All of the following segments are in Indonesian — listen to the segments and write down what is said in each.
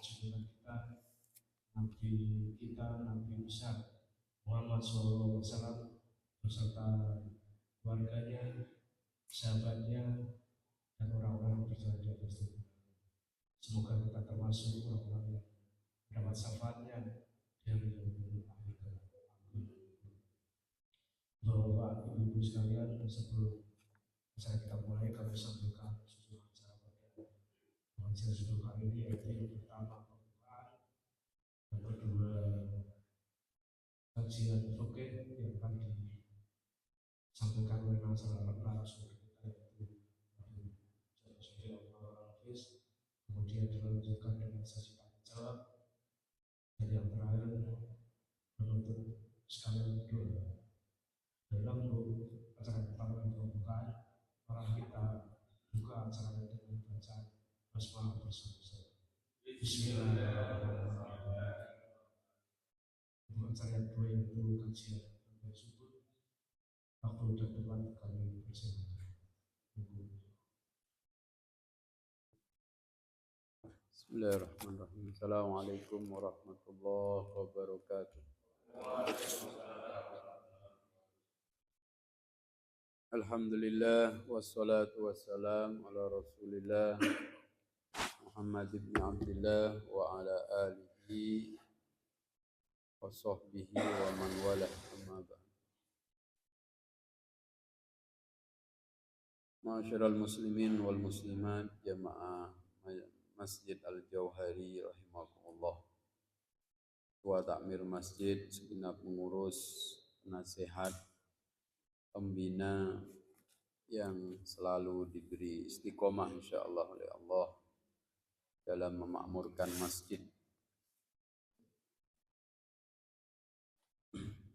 junjungan kita, Nabi besar Muhammad SAW beserta keluarganya, sahabatnya, dan orang-orang yang berjalan di atas jalan. Semoga kita termasuk orang-orang yang mendapat syafaatnya dari akhir kelak. Bapak, Ibu sekalian, sebelum acara kita mulai, kami sampaikan susunan acara pada majelis duduk hari ini, yaitu yang pertama pembukaan, yang kedua kajian fikih yang akan disampaikan oleh narasumber kita, yaitu Hafiz. Kemudian dilanjutkan dengan sesi tanya jawab, dan yang terakhir menutup sekalian doa. Dalam acara pertama yang pembukaan, mari kita buka acara dengan bacaan basmalah bersama-sama. Bismillahirrahmanirrahim. Untuk acara yang kedua yaitu kajian tersebut, waktu sudah tepat kami persilakan. Bismillahirrahmanirrahim. Assalamualaikum warahmatullahi wabarakatuh. Alhamdulillah wassalatu wassalam ala Rasulillah Muhammad ibn Abdullah wa ala alihi wa sahbihi wa man wala, amma ba'd. Ma'asyiral muslimin wal muslimat, jamaah Masjid Al-Jauhari rahimakumullah. Ketua Takmir Masjid, segenap pengurus, penasihat, pembina yang selalu diberi istiqomah insyaallah oleh Allah dalam memakmurkan masjid.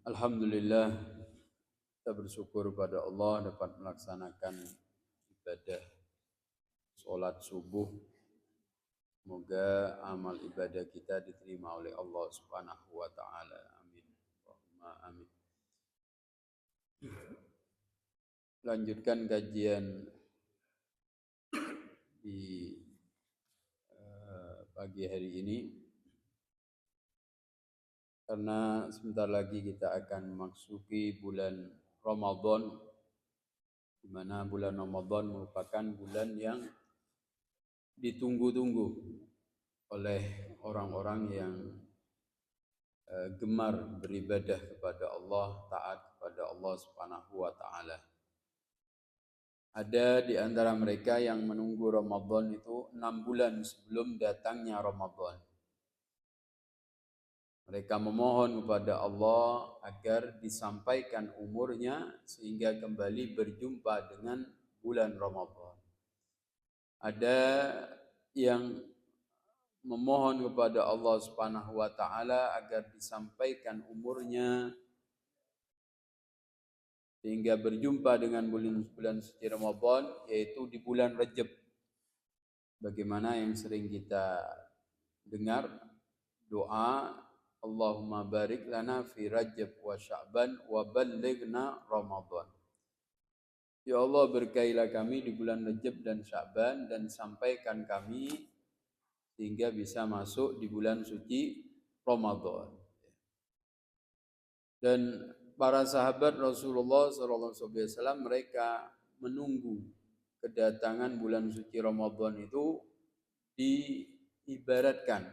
Alhamdulillah, kita bersyukur pada Allah dapat melaksanakan ibadah sholat subuh. Semoga amal ibadah kita diterima oleh Allah Subhanahu wa taala. Amin. Allahumma amin. Lanjutkan kajian di pagi hari ini, karena sebentar lagi kita akan memasuki bulan Ramadan, di mana bulan Ramadan merupakan bulan yang ditunggu-tunggu oleh orang-orang yang gemar beribadah kepada Allah, taat kepada Allah Subhanahu wa taala. Ada di antara mereka yang menunggu Ramadan itu 6 bulan sebelum datangnya Ramadan. Mereka memohon kepada Allah agar disampaikan umurnya sehingga kembali berjumpa dengan bulan Ramadan. Ada yang memohon kepada Allah Subhanahu wa taala agar disampaikan umurnya sehingga berjumpa dengan bulan suci Ramadan, yaitu di bulan Rajab. Bagaimana yang sering kita dengar doa, Allahumma barik lana fi Rajab wa Sya'ban wa ballighna Ramadan. Ya Allah, berkailah kami di bulan Rajab dan Sya'ban dan sampaikan kami sehingga bisa masuk di bulan suci Ramadan. Dan para sahabat Rasulullah SAW mereka menunggu kedatangan bulan suci Ramadan itu diibaratkan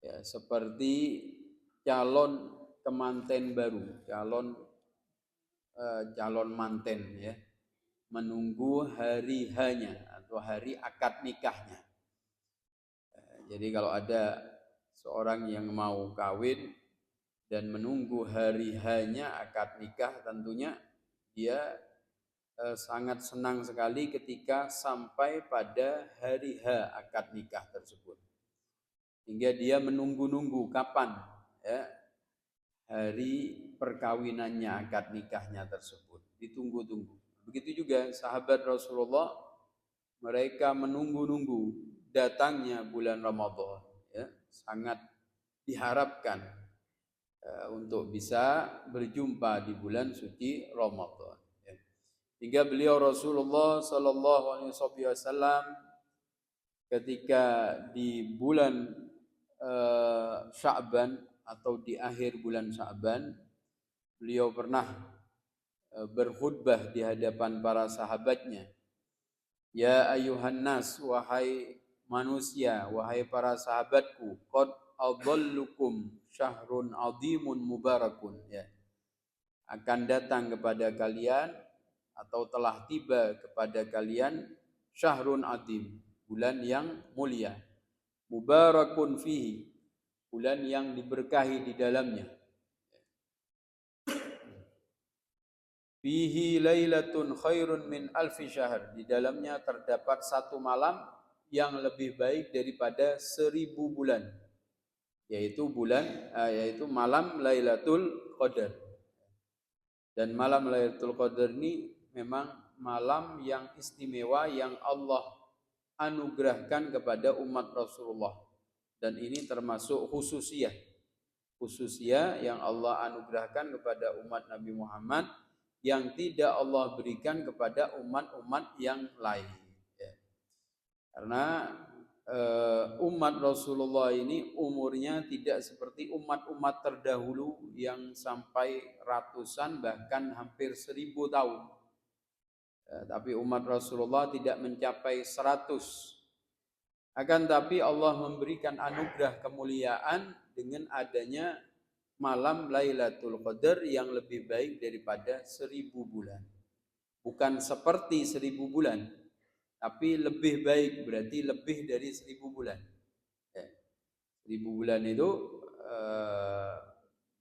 ya, seperti calon kemanten baru, calon manten ya, menunggu hari hanya atau hari akad nikahnya. Jadi kalau ada seorang yang mau kawin dan menunggu hari hanya akad nikah, tentunya dia sangat senang sekali ketika sampai pada hari H akad nikah tersebut. Hingga dia menunggu-nunggu kapan ya hari perkawinannya, akad nikahnya tersebut. Ditunggu-tunggu. Begitu juga sahabat Rasulullah, mereka menunggu-nunggu datangnya bulan Ramadan ya, sangat diharapkan untuk bisa berjumpa di bulan suci Ramadan ya. Hingga beliau Rasulullah sallallahu alaihi wasallam ketika di bulan Sya'ban atau di akhir bulan Sya'ban, beliau pernah berkhutbah di hadapan para sahabatnya. Ya ayuhan nas, wahai manusia, wahai para sahabatku, qad adallukum syahrun azimun mubarakun, ya. Akan datang kepada kalian atau telah tiba kepada kalian syahrun azim, bulan yang mulia, mubarakun fihi, bulan yang diberkahi di dalamnya. Fihi lailatun khairun min alfi syahr, di dalamnya terdapat satu malam yang lebih baik daripada 1000 bulan, yaitu malam Lailatul Qadar. Dan malam Lailatul Qadar ini memang malam yang istimewa yang Allah anugerahkan kepada umat Rasulullah, dan ini termasuk khususiyah yang Allah anugerahkan kepada umat Nabi Muhammad yang tidak Allah berikan kepada umat-umat yang lain, ya. Karena umat Rasulullah ini umurnya tidak seperti umat-umat terdahulu yang sampai ratusan bahkan hampir 1000 tahun. Tapi umat Rasulullah tidak mencapai 100. Akan tapi Allah memberikan anugerah kemuliaan dengan adanya malam Lailatul Qadar yang lebih baik daripada 1000 bulan. Bukan seperti 1000 bulan, tapi lebih baik, berarti lebih dari 1000 bulan. 1000 bulan itu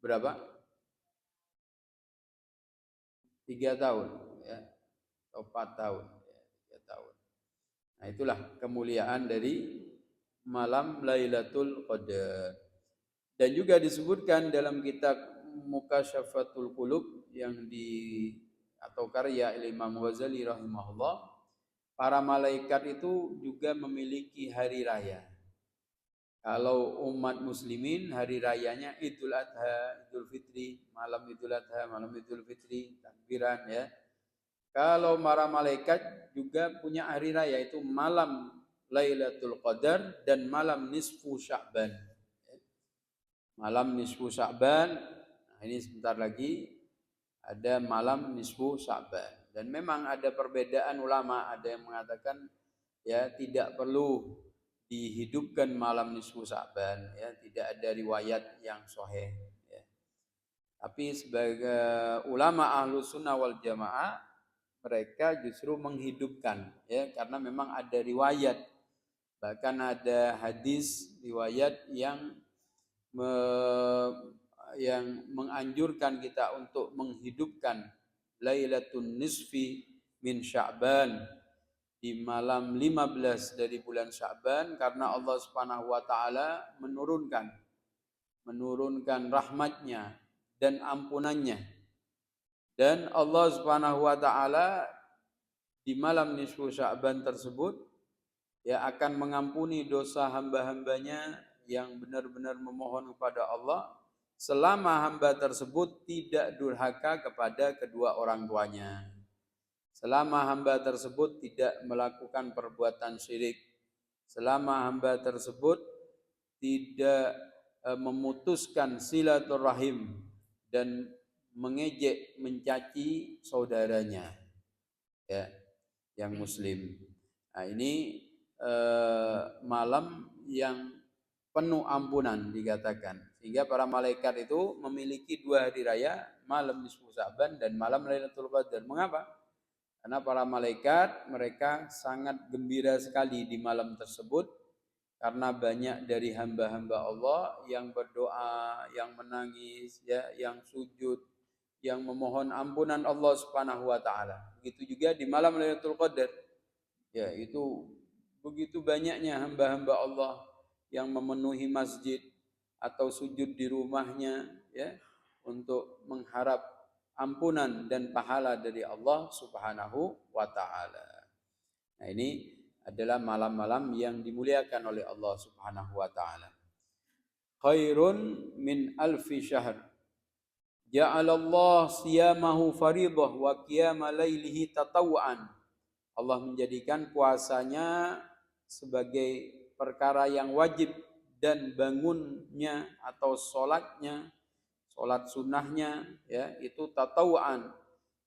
berapa? 3 tahun, ya, atau 4 tahun, ya, 3 tahun. Nah, itulah kemuliaan dari malam Lailatul Qadar. Dan juga disebutkan dalam kitab Mukasyafatul Qulub atau karya Imam Ghazali rahimahullah, para malaikat itu juga memiliki hari raya. Kalau umat muslimin hari rayanya Idul Adha, Idul Fitri, malam Idul Adha, malam Idul Fitri, takbiran, ya. Kalau para malaikat juga punya hari raya, itu malam Lailatul Qadar dan malam nisfu Sya'ban. Malam nisfu Sya'ban, nah ini sebentar lagi ada malam nisfu Sya'ban. Dan memang ada perbedaan ulama, ada yang mengatakan ya tidak perlu dihidupkan malam nisfu Sya'ban, ya, tidak ada riwayat yang sahih, ya. Tapi sebagai ulama Ahlus Sunnah wal Jamaah, mereka justru menghidupkan, ya, karena memang ada riwayat, bahkan ada hadis riwayat yang menganjurkan kita untuk menghidupkan Lailatul Nisfi min Sya'ban di malam 15 dari bulan Sya'ban, karena Allah Subhanahu wa taala menurunkan rahmatnya dan ampunannya. Dan Allah Subhanahu wa taala di malam nisfu Sya'ban tersebut ya akan mengampuni dosa hamba-hambanya yang benar-benar memohon kepada Allah selama hamba tersebut tidak durhaka kepada kedua orang tuanya. Selama hamba tersebut tidak melakukan perbuatan syirik. Selama hamba tersebut tidak memutuskan silaturahim dan mengejek, mencaci saudaranya, ya, yang muslim. Nah, ini malam yang penuh ampunan dikatakan, sehingga para malaikat itu memiliki 2 hari raya, malam nisfu Sya'ban dan malam Lailatul Qadar. Mengapa? Karena para malaikat mereka sangat gembira sekali di malam tersebut, karena banyak dari hamba-hamba Allah yang berdoa, yang menangis, ya, yang sujud, yang memohon ampunan Allah Subhanahu wa taala. Begitu juga di malam Lailatul Qadar. Ya, itu begitu banyaknya hamba-hamba Allah yang memenuhi masjid atau sujud di rumahnya, ya, untuk mengharap ampunan dan pahala dari Allah Subhanahu wa taala. Nah, ini adalah malam-malam yang dimuliakan oleh Allah Subhanahu wa taala. Khairun min alfi syahr. Ja'alallah siyamahu faridah wa qiyama lailihi tatawuan. Allah menjadikan puasanya sebagai perkara yang wajib dan bangunnya atau sholatnya, sholat sunnahnya ya itu tatawuan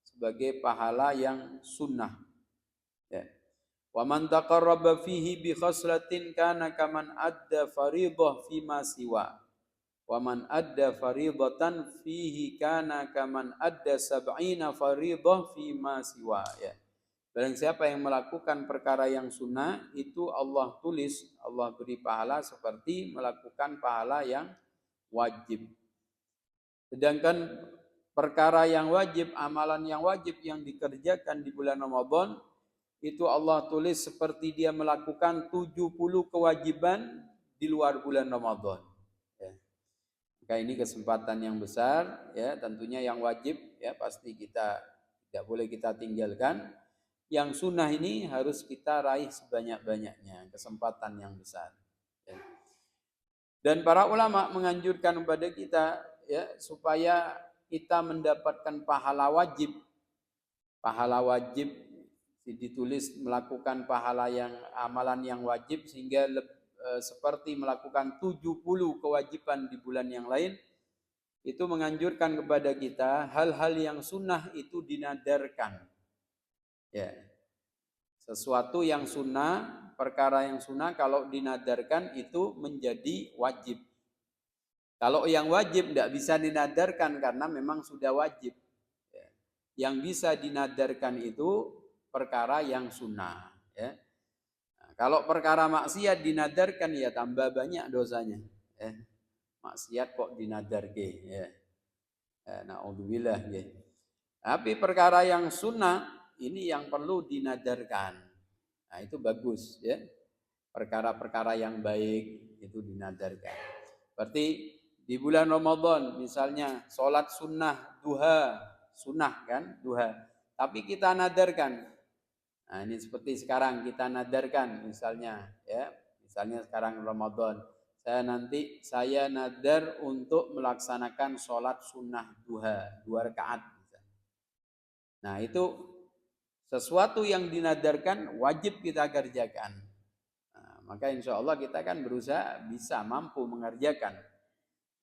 sebagai pahala yang sunnah. Ya. Wa man taqarraba fihi bi khaslatin kana kaman adda fariidhah fi ma siwa. Wa man adda fariidatan fihi kana kaman adda sab'ina fariidhah fi ma siwa. Ya. Barang siapa yang melakukan perkara yang sunnah itu Allah tulis, Allah beri pahala seperti melakukan pahala yang wajib. Sedangkan perkara yang wajib, amalan yang wajib yang dikerjakan di bulan Ramadan itu Allah tulis seperti dia melakukan 70 kewajiban di luar bulan Ramadan. Ya. Maka ini kesempatan yang besar, ya tentunya yang wajib ya pasti kita tidak boleh kita tinggalkan. Yang sunnah ini harus kita raih sebanyak-banyaknya, kesempatan yang besar. Ya. Dan para ulama menganjurkan kepada kita ya supaya kita mendapatkan pahala wajib. Pahala wajib ditulis melakukan pahala yang amalan yang wajib sehingga seperti melakukan 70 kewajiban di bulan yang lain. Itu menganjurkan kepada kita hal-hal yang sunnah itu dinadarkan. Ya. Sesuatu yang sunnah, perkara yang sunnah kalau dinadarkan itu menjadi wajib. Kalau yang wajib tidak bisa dinadarkan karena memang sudah wajib. Ya. Yang bisa dinadarkan itu perkara yang sunnah. Ya. Nah, kalau perkara maksiat dinadarkan ya tambah banyak dosanya. Ya. Maksiat kok dinadarke. Ya. Na'udzubillah. Ya. Tapi perkara yang sunnah ini yang perlu dinadarkan. Nah itu bagus ya. Perkara-perkara yang baik itu dinadarkan. Berarti di bulan Ramadan misalnya sholat sunnah duha, sunnah kan duha. Tapi kita nadarkan. Nah ini seperti sekarang kita nadarkan misalnya ya. Misalnya sekarang Ramadan. Saya nadar untuk melaksanakan sholat sunnah duha 2 rakaat. Nah itu sesuatu yang dinadarkan wajib kita kerjakan. Nah, maka insya Allah kita kan berusaha bisa mampu mengerjakan.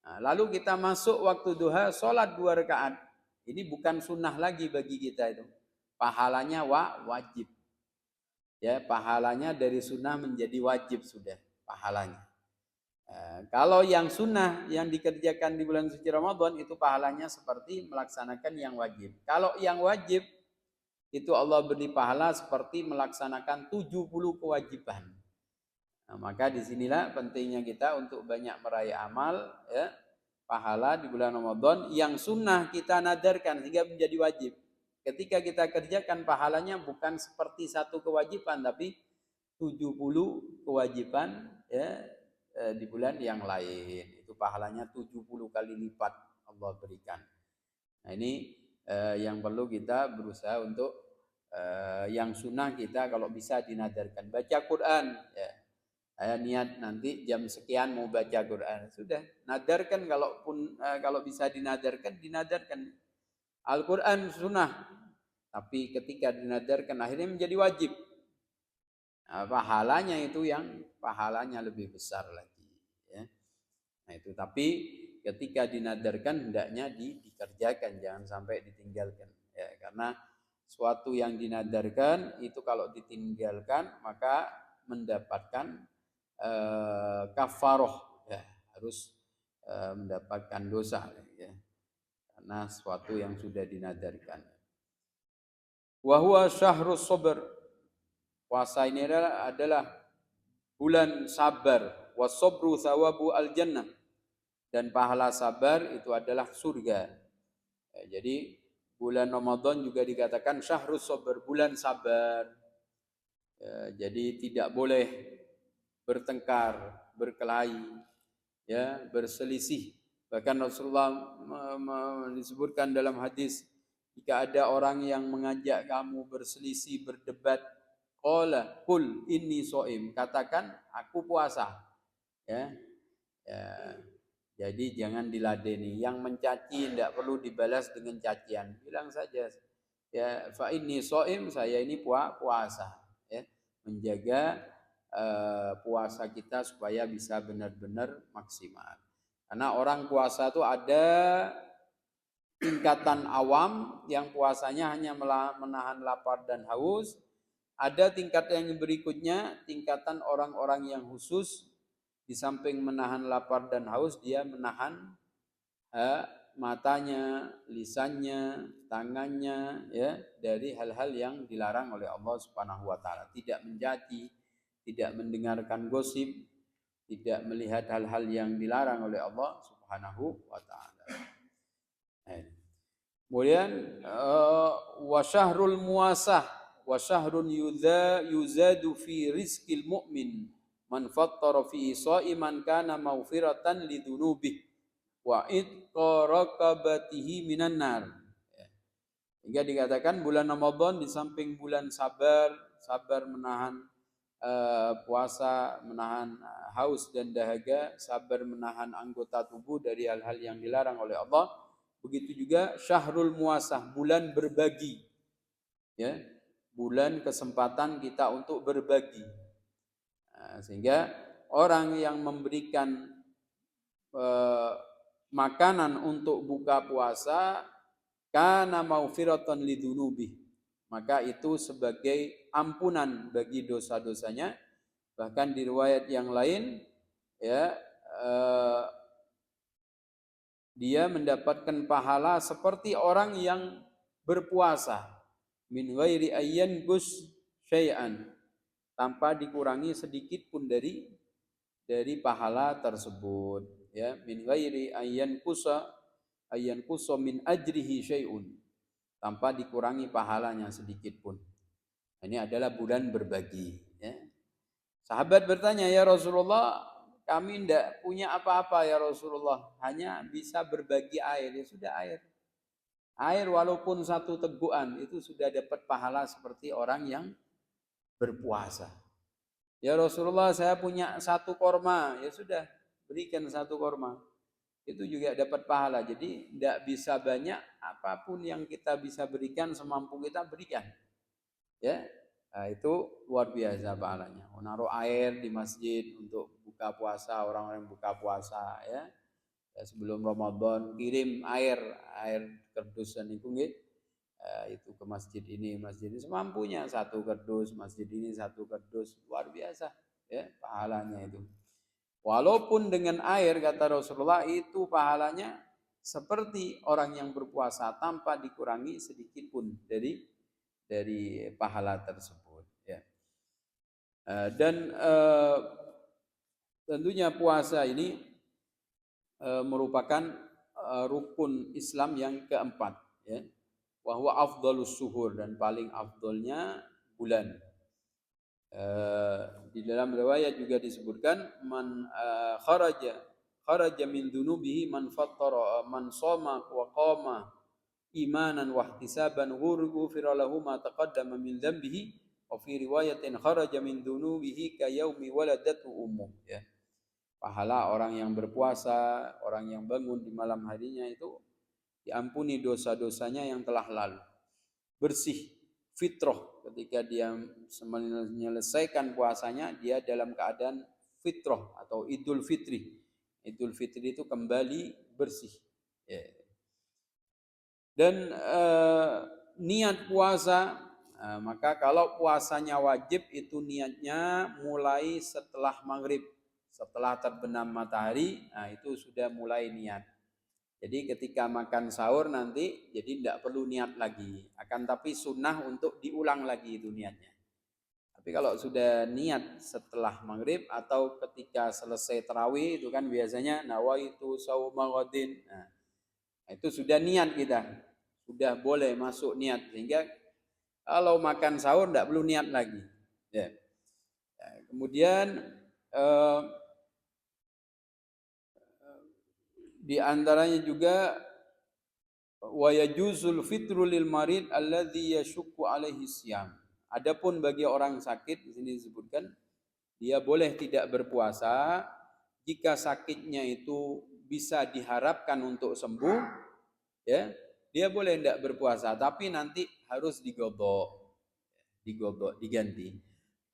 Nah, lalu kita masuk waktu duha sholat 2 rakaat. Ini bukan sunnah lagi bagi kita itu. Pahalanya wajib. Ya, pahalanya dari sunnah menjadi wajib sudah pahalanya. Kalau yang sunnah yang dikerjakan di bulan suci Ramadan itu pahalanya seperti melaksanakan yang wajib. Kalau yang wajib itu Allah beri pahala seperti melaksanakan 70 kewajiban. Nah, maka disinilah pentingnya kita untuk banyak meraih amal ya, pahala di bulan Ramadan yang sunnah kita nadarkan sehingga menjadi wajib. Ketika kita kerjakan pahalanya bukan seperti satu kewajiban tapi 70 kewajiban ya, di bulan yang lain. Itu pahalanya 70 kali lipat Allah berikan. Nah ini yang perlu kita berusaha untuk yang sunnah kita kalau bisa dinadarkan. Baca Quran ya. Saya niat nanti jam sekian mau baca Quran. Sudah, nadarkan kalau bisa dinadarkan. Al-Quran sunnah. Tapi ketika dinadarkan akhirnya menjadi wajib. Nah, pahalanya itu yang pahalanya lebih besar lagi. Ya. Nah itu tapi ketika dinadarkan hendaknya dikerjakan, jangan sampai ditinggalkan. Ya, karena suatu yang dinadarkan itu kalau ditinggalkan maka mendapatkan kafaroh, ya, harus mendapatkan dosa, ya, karena suatu yang sudah dinadarkan. Wa huwa syahrus sabr. Puasa ini adalah bulan sabar. Wasabru thawabu al-jannah. Dan pahala sabar itu adalah surga. Ya, jadi bulan Ramadan juga dikatakan syahrus sabr, bulan sabar. Ya, jadi tidak boleh bertengkar, berkelahi, ya, berselisih. Bahkan Rasulullah disebutkan dalam hadis, jika ada orang yang mengajak kamu berselisih, berdebat, qala qul inni shaim, katakan aku puasa. Ya. Ya. Jadi jangan diladeni. Yang mencaci tidak perlu dibalas dengan cacian. Bilang saja, ya fa inni shaim, saya ini puasa. Ya. Menjaga puasa kita supaya bisa benar-benar maksimal. Karena orang puasa itu ada tingkatan awam yang puasanya hanya menahan lapar dan haus. Ada tingkat yang berikutnya, tingkatan orang-orang yang khusus, di samping menahan lapar dan haus, dia menahan matanya, lisannya, tangannya, ya, dari hal-hal yang dilarang oleh Allah Subhanahu wa taala. Tidak mencaci, tidak mendengarkan gosip, tidak melihat hal-hal yang dilarang oleh Allah Subhanahu wa taala. Kemudian wa syahrul muasah wa syahrun yuzadu fi rizqil mu'min man fattara fi sha'iman kana maghfiratan lidunubihi wa itqa raqabatihi minan nar. Hingga dikatakan bulan Ramadan di samping bulan sabar menahan puasa, menahan haus dan dahaga, sabar menahan anggota tubuh dari hal-hal yang dilarang oleh Allah. Begitu juga syahrul muasah, bulan berbagi. Ya, bulan kesempatan kita untuk berbagi. Sehingga orang yang memberikan makanan untuk buka puasa kana maufiratan lidunubi, maka itu sebagai ampunan bagi dosa-dosanya. Bahkan di riwayat yang lain, ya, dia mendapatkan pahala seperti orang yang berpuasa min ghairi ayyan gus syai'an, tanpa dikurangi sedikit pun dari pahala tersebut, ya, min ghairi ayyan kusa min ajrihi syai'un, tanpa dikurangi pahalanya sedikit pun. Ini adalah bulan berbagi, ya. Sahabat bertanya, ya Rasulullah, kami tidak punya apa-apa ya Rasulullah, hanya bisa berbagi air. Ya sudah, air walaupun satu tegukan itu sudah dapat pahala seperti orang yang berpuasa. Ya Rasulullah, saya punya satu korma. Ya sudah, berikan satu korma, itu juga dapat pahala. Jadi tidak bisa banyak, apapun yang kita bisa berikan, semampu kita berikan, ya. Nah, itu luar biasa pahalanya. Menaruh air di masjid untuk buka puasa, orang-orang buka puasa, ya. Sebelum Ramadan kirim air kerdusan itu ke masjid ini semampunya, satu kerdus, masjid ini satu kerdus, luar biasa, ya, pahalanya itu. Walaupun dengan air, kata Rasulullah, itu pahalanya seperti orang yang berpuasa tanpa dikurangi sedikit pun dari pahala tersebut, ya. Dan tentunya puasa ini merupakan rukun Islam yang keempat, ya. Wa huwa afdhalus suhur, dan paling afdolnya bulan. Di dalam riwayat juga disebutkan man kharaja min dunubihi man fattara man shoma wa qama imanan wa ihtisaban ghufira lahu ma taqaddama min dhanbihi wa fi riwayatin kharaja min dunubihi ka yaumi waladatu ummuh, ya. Pahala orang yang berpuasa, orang yang bangun di malam harinya itu diampuni dosa-dosanya yang telah lalu. Bersih, fitrah, ketika dia menyelesaikan puasanya, dia dalam keadaan fitrah atau idul fitri. Idul fitri itu kembali bersih, ya. Dan niat puasa, maka kalau puasanya wajib itu niatnya mulai setelah maghrib, setelah terbenam matahari, nah itu sudah mulai niat. Jadi ketika makan sahur nanti, jadi tidak perlu niat lagi, akan tapi sunnah untuk diulang lagi itu niatnya. Tapi kalau sudah niat setelah maghrib atau ketika selesai tarawih, itu kan biasanya nawaitu shauma ghadin. Nah, itu sudah niat kita, sudah boleh masuk niat, sehingga kalau makan sahur tidak perlu niat lagi, ya. Kemudian di antaranya juga wa yajuzul fitru lil marid alladzi yashukku alaihi siyam. Adapun bagi orang sakit, di sini disebutkan dia boleh tidak berpuasa jika sakitnya itu bisa diharapkan untuk sembuh, ya. Dia boleh tidak berpuasa, tapi nanti harus digodok, diganti.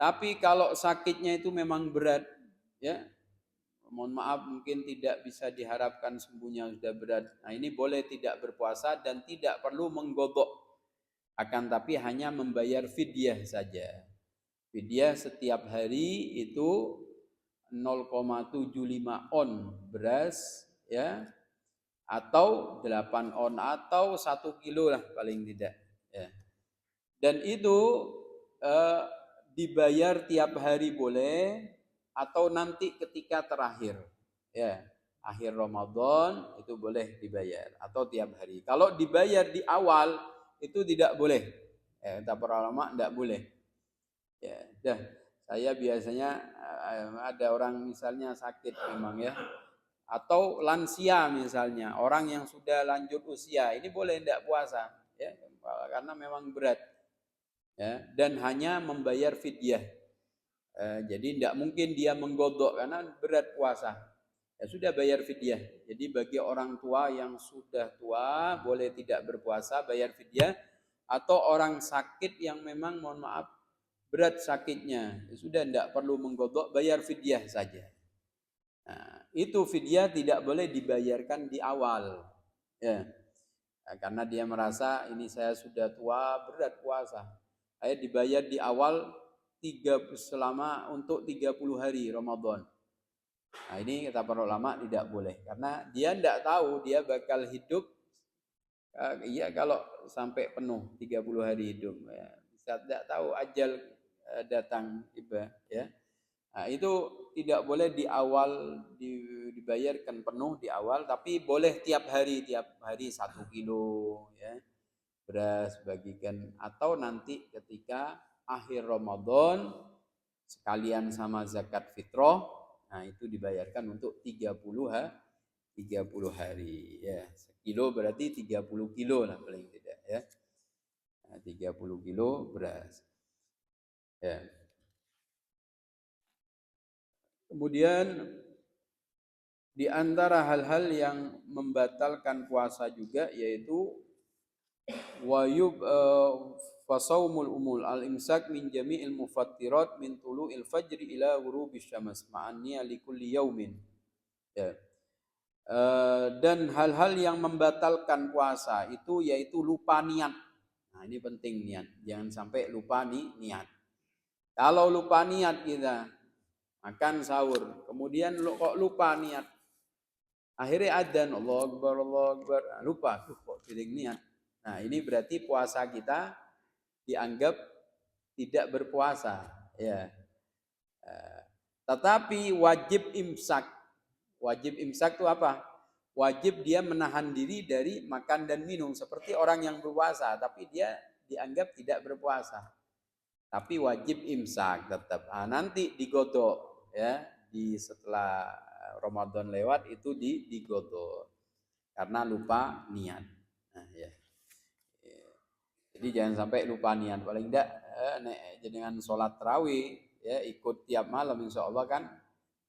Tapi kalau sakitnya itu memang berat, ya, mohon maaf mungkin tidak bisa diharapkan sembuhnya sudah berat. Nah, ini boleh tidak berpuasa dan tidak perlu menggodok. Akan tapi hanya membayar fidyah saja. Fidyah setiap hari itu 0,75 on beras, ya, atau 8 on atau 1 kilo lah paling tidak, ya. Dan itu eh, dibayar tiap hari boleh atau nanti ketika terakhir, ya, akhir Ramadan itu boleh dibayar atau tiap hari. Kalau dibayar di awal itu tidak boleh, kata para ulama tidak boleh, ya. Dah, saya biasanya ada orang misalnya sakit memang, ya, atau lansia misalnya, orang yang sudah lanjut usia, ini boleh tidak puasa, ya, karena memang berat, ya, dan hanya membayar fidyah. Jadi tidak mungkin dia menggodok karena berat puasa. Ya sudah, bayar fidyah. Jadi bagi orang tua yang sudah tua boleh tidak berpuasa, bayar fidyah. Atau orang sakit yang memang mohon maaf berat sakitnya, ya sudah tidak perlu menggodok, bayar fidyah saja. Nah, itu fidyah tidak boleh dibayarkan di awal, ya. Nah, karena dia merasa ini saya sudah tua berat puasa, saya dibayar di awal selama untuk 30 hari Ramadan. Nah, ini kata para ulama tidak boleh karena dia tidak tahu dia bakal hidup, iya, kalau sampai penuh 30 hari hidup, ya. Bisa tidak tahu ajal datang tiba, ya. Nah, itu tidak boleh di awal dibayarkan penuh di awal, tapi boleh tiap hari 1 kilo, ya, beras bagikan, atau nanti ketika akhir Ramadan sekalian sama zakat fitrah, nah itu dibayarkan untuk 30 hari, ya. 1 kilo berarti 30 kilo lah paling tidak, ya. Nah, 30 kilo beras, ya. Kemudian di antara hal-hal yang membatalkan puasa juga yaitu wayub fasaumul umul al-imsak min jami'il mufattirat min tulu'il fajri ila ghurubis syams ma'anniya likulli yaumin, ya. Dan hal-hal yang membatalkan puasa itu yaitu lupa niat. Nah, ini penting niat. Jangan sampai lupa niat. Kalau lupa niat kita makan sahur, kemudian kok lupa niat, akhirnya adzan Allahu Akbar, Allahu Akbar, lupa tuh kok jadi niat. Nah, ini berarti puasa kita dianggap tidak berpuasa, ya. Tetapi wajib imsak. Wajib imsak itu apa? Wajib dia menahan diri dari makan dan minum seperti orang yang berpuasa, tapi dia dianggap tidak berpuasa. Tapi wajib imsak tetap. Nanti digodok, ya, di setelah Ramadan lewat itu digodok karena lupa niat. Nah, ya. Jadi jangan sampai lupa niat. Paling tidak dengan sholat tarawih, ya, ikut tiap malam, insya Allah kan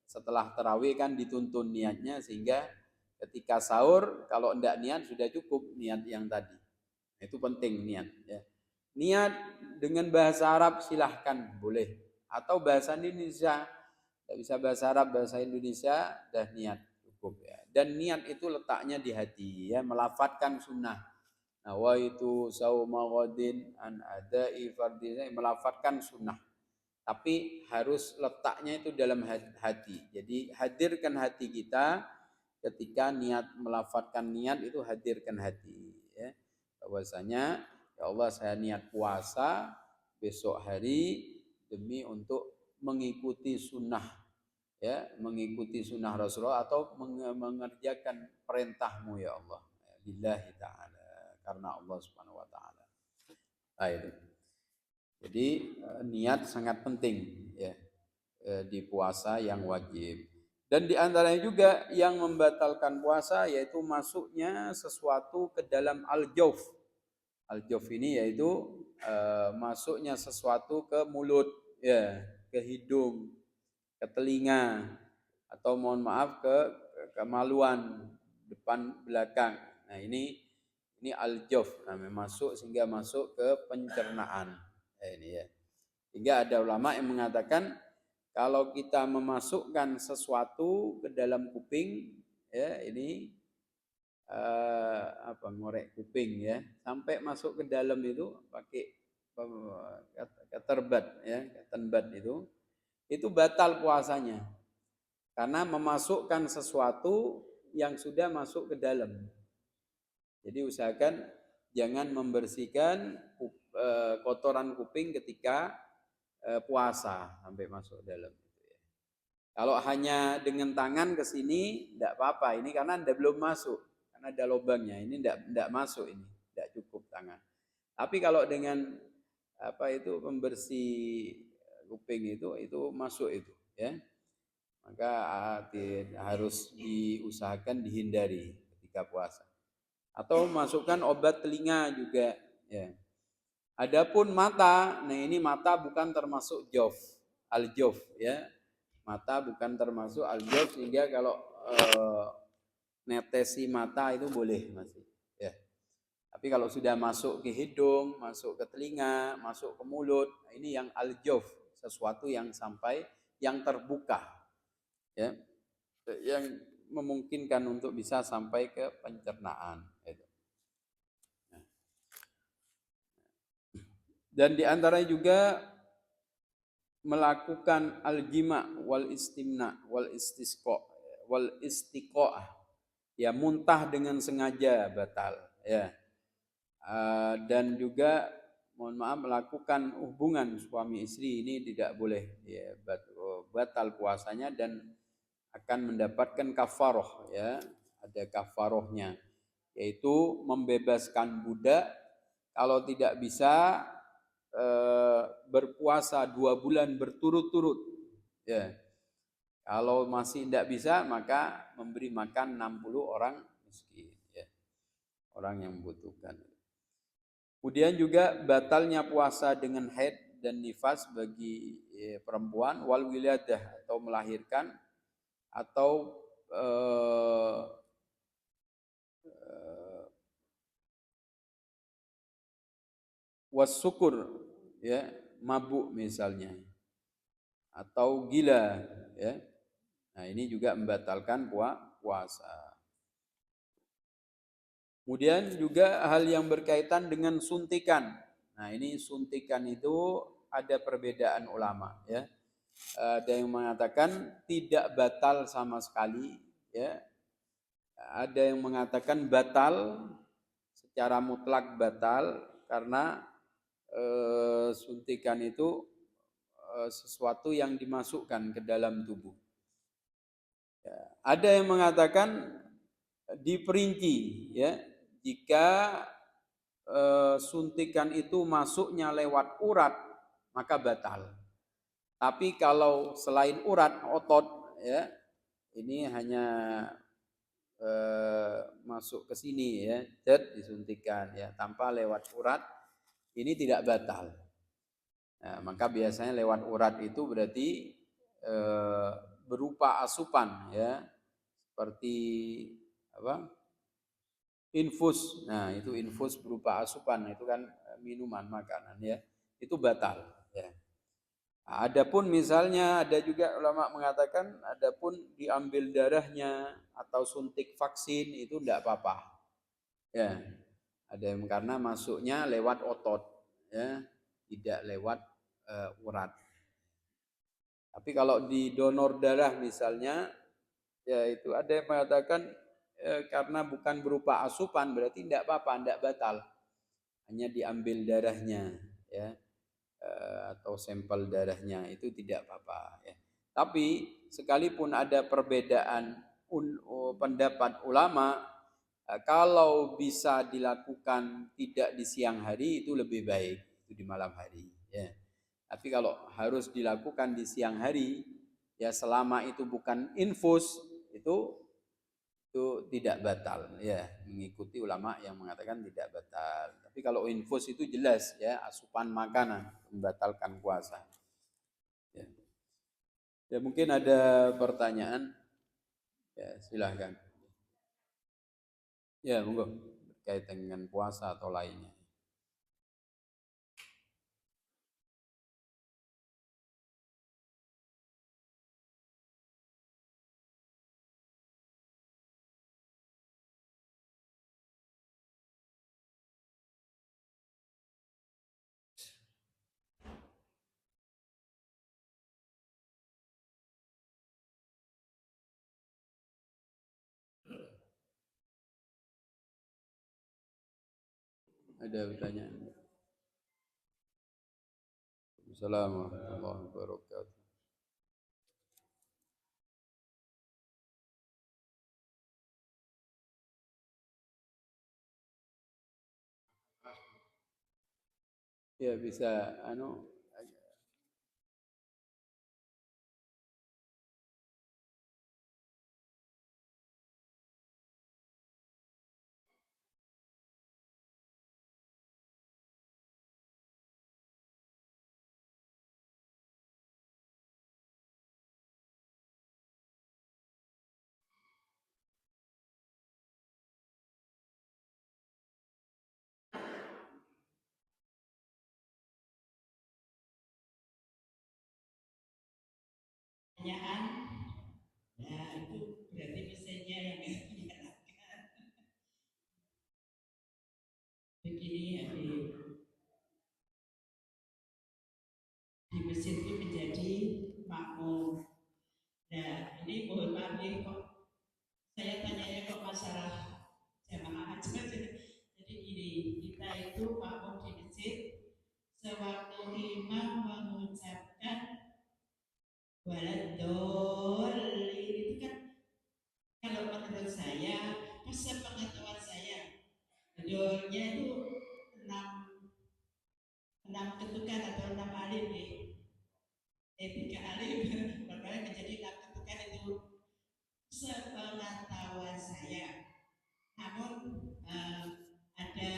setelah tarawih kan dituntun niatnya, sehingga ketika sahur kalau tidak niat sudah cukup niat yang tadi. Itu penting niat, ya. Niat dengan bahasa Arab silahkan boleh, atau bahasa Indonesia. Tidak bisa bahasa Arab, bahasa Indonesia dah niat cukup, ya. Dan niat itu letaknya di hati, ya, melafadzkan sunnah. Nawaitu sauma ghadin an adai fardhi, melafadzkan sunnah. Tapi harus letaknya itu dalam hati. Jadi hadirkan hati kita ketika niat, melafadzkan niat itu hadirkan hati, ya. Bahwasanya ya Allah, saya niat puasa besok hari demi untuk mengikuti sunnah, ya, mengikuti sunnah Rasulullah atau mengerjakan perintahmu ya Allah, lillahi ta'ala, karena Allah subhanahu wa ta'ala. Nah, itu. Jadi niat sangat penting, ya, di puasa yang wajib. Dan di antaranya juga yang membatalkan puasa yaitu masuknya sesuatu ke dalam al-jauf. Al-jauf ini yaitu masuknya sesuatu ke mulut, ya, ke hidung, ke telinga, atau mohon maaf ke kemaluan depan belakang. Nah, ini al-jauf, nah, masuk sehingga masuk ke pencernaan. Ini, ya. Hingga ada ulama yang mengatakan kalau kita memasukkan sesuatu ke dalam kuping, ya ini ngorek kuping ya, sampai masuk ke dalam itu pakai keterbat ya, ketenbat itu batal puasanya karena memasukkan sesuatu yang sudah masuk ke dalam. Jadi usahakan jangan membersihkan kotoran kuping ketika puasa sampai masuk dalam. Kalau hanya dengan tangan ke sini tidak apa-apa, ini karena Anda belum masuk, karena ada lubangnya, ini tidak masuk, ini tidak cukup tangan. Tapi kalau dengan pembersih kuping itu masuk itu ya. Maka harus diusahakan dihindari ketika puasa. Atau masukkan obat telinga juga ya. Adapun mata, nah ini mata bukan termasuk jof, al-jof ya. Mata bukan termasuk al-jof sehingga kalau netesi mata itu boleh masih ya. Tapi kalau sudah masuk ke hidung, masuk ke telinga, masuk ke mulut, ini yang al-jof, sesuatu yang sampai yang terbuka ya. Yang memungkinkan untuk bisa sampai ke pencernaan itu. Dan diantaranya juga melakukan al-jima wal istimna wal istisqa wal istiqaah, ya muntah dengan sengaja batal ya. Dan juga mohon maaf melakukan hubungan suami istri ini tidak boleh ya, batal puasanya dan akan mendapatkan kafaroh ya, ada kafarohnya, yaitu membebaskan budak kalau tidak bisa berpuasa 2 bulan berturut-turut ya. Kalau masih tidak bisa maka memberi makan 60 orang miskin ya, orang yang membutuhkan. Kemudian juga batalnya puasa dengan haid dan nifas bagi perempuan, wal wiladah atau melahirkan, atau wasukur ya, mabuk misalnya, atau gila ya. Nah, ini juga membatalkan puasa. Kemudian juga hal yang berkaitan dengan suntikan. Nah, ini suntikan itu ada perbedaan ulama ya. Ada yang mengatakan tidak batal sama sekali ya. Ada yang mengatakan batal, secara mutlak batal karena suntikan itu sesuatu yang dimasukkan ke dalam tubuh. Ya, ada yang mengatakan diperinci ya, jika suntikan itu masuknya lewat urat maka batal. Tapi kalau selain urat, otot ya, ini hanya masuk ke sini ya, disuntikan ya, tanpa lewat urat, ini tidak batal. Nah, maka biasanya lewat urat itu berarti berupa asupan ya, seperti infus. Nah, itu infus berupa asupan, itu kan minuman, makanan ya, itu batal ya. Adapun misalnya ada juga ulama mengatakan adapun diambil darahnya atau suntik vaksin itu tidak apa-apa ya. Ada yang karena masuknya lewat otot ya, tidak lewat urat. Tapi kalau di donor darah misalnya, ya itu ada yang mengatakan karena bukan berupa asupan berarti tidak apa-apa, tidak batal. Hanya diambil darahnya ya, atau sampel darahnya itu tidak apa-apa ya. Tapi sekalipun ada perbedaan pendapat ulama, kalau bisa dilakukan tidak di siang hari itu lebih baik, itu di malam hari ya. Tapi kalau harus dilakukan di siang hari, ya selama itu bukan infus, itu tidak batal ya, mengikuti ulama yang mengatakan tidak batal. Tapi kalau infus itu jelas ya, asupan makanan membatalkan puasa. Ya, ya mungkin ada pertanyaan, ya silahkan. Ya monggo, berkaitan dengan puasa atau lainnya. Ada pertanyaan? Assalamualaikum warahmatullahi wabarakatuh. Ya bisa pertanyaan, nah itu berarti mesinnya yang nggak diarahkan. Begini Habib, di mesin itu menjadi makmum. Nah ini mohon maaf nih kok saya tanyanya kok masalah jamaah aja. Jadi gini, kita itu makmum di masjid, sewaktu imam mengucapkan waladolin itu kan kalau menurut saya, sepengetahuan saya, dolnya itu 6 ketukan atau 6 alif nih. 3 alif, makanya menjadi 6 ketukan itu sepengetahuan saya. Namun ada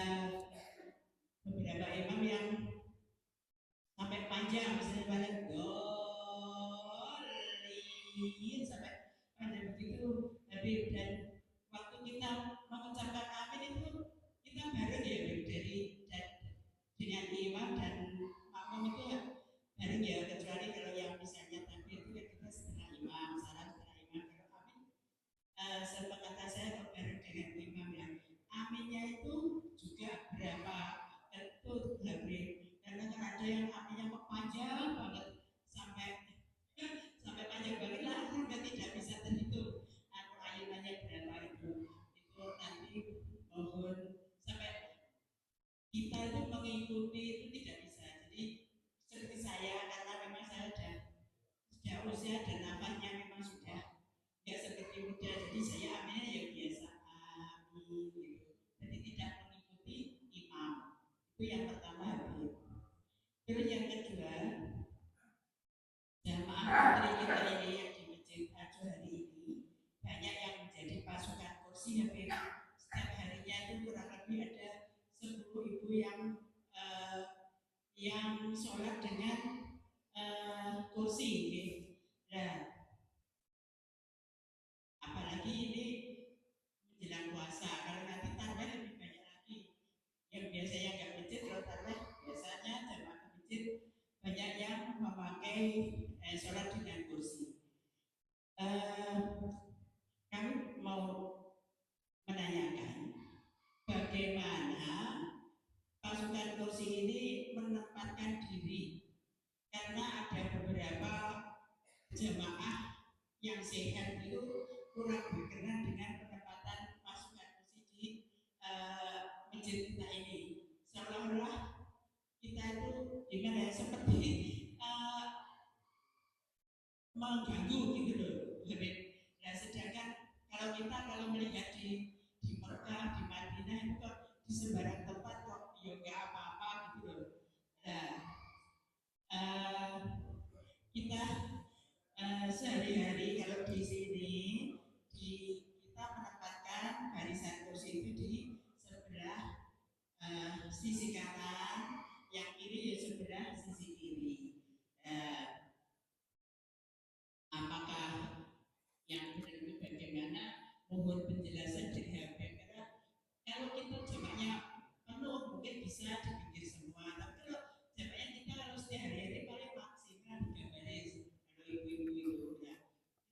beberapa imam yang sampai panjang, misalnya balik dolin sampai pada begitu. Tapi dan waktu kita mengucapkan amin itu kita bareng ya dari dengan imam dan makmum itu bareng ya, kecuali kalau yang misalnya takbir itu ya kita setelah imam, salam setelah imam. Kalau amin sepengetahuan saya kok bareng dengan imam ya. Aminnya itu juga berapa ketut habis. Karena kan ada yang aminnya panjang banget sampai panjang banget lah sampai tidak bisa terhitung. Aku ayunannya berapa itu nanti mohon sampai kita itu mengikuti itu tidak bisa. Jadi seperti saya, karena memang saya sudah usia dan nafasnya memang sudah nggak seperti muda, jadi saya aminnya ya biasa amin gitu. Jadi tidak mengikuti imam. Itu yang pertama Habib. Terus yang kedua, jamaah putri kita ini yang di Masjid Ajo hari ini banyak yang menjadi pasukan kursi Habib. Setiap harinya itu kurang lebih ada 10 ibu yang sholat dengan kursi. Nah, apalagi ini menjelang puasa, kalau nanti tambah lebih banyak lagi. Yang biasanya nggak masjid, kalau tambah biasanya jamaah ke masjid banyak yang memakai sholat dengan kursi. Kami mau menanyakan bagaimana pasukan kursi ini menempatkan diri, karena ada beberapa jamaah yang sehat itu kurang berkenan dengan penempatan pasukan kursi di masjid kita ini. Seolah-olah kita itu gimana ya, seperti mengganggu gitu loh. Nah, sedangkan kalau melihat di Mekah, di Madinah itu kok di sembarang tempat kok ya nggak apa-apa gitu loh. Nah, kita sehari-hari kalau di sini kita menempatkan barisan kursi itu di sebelah sisi kanan, yang kiri ya sebelah sisi kiri. Apakah yang benar itu bagaimana? Mohon penjelasan dari HP, karena kalau kita jamaknya penuh mungkin bisa di pinggir semua, tapi kalau jamaknya kita kalau setiap hari paling maksimal 3 baris. Kalau ibu-ibu itu ya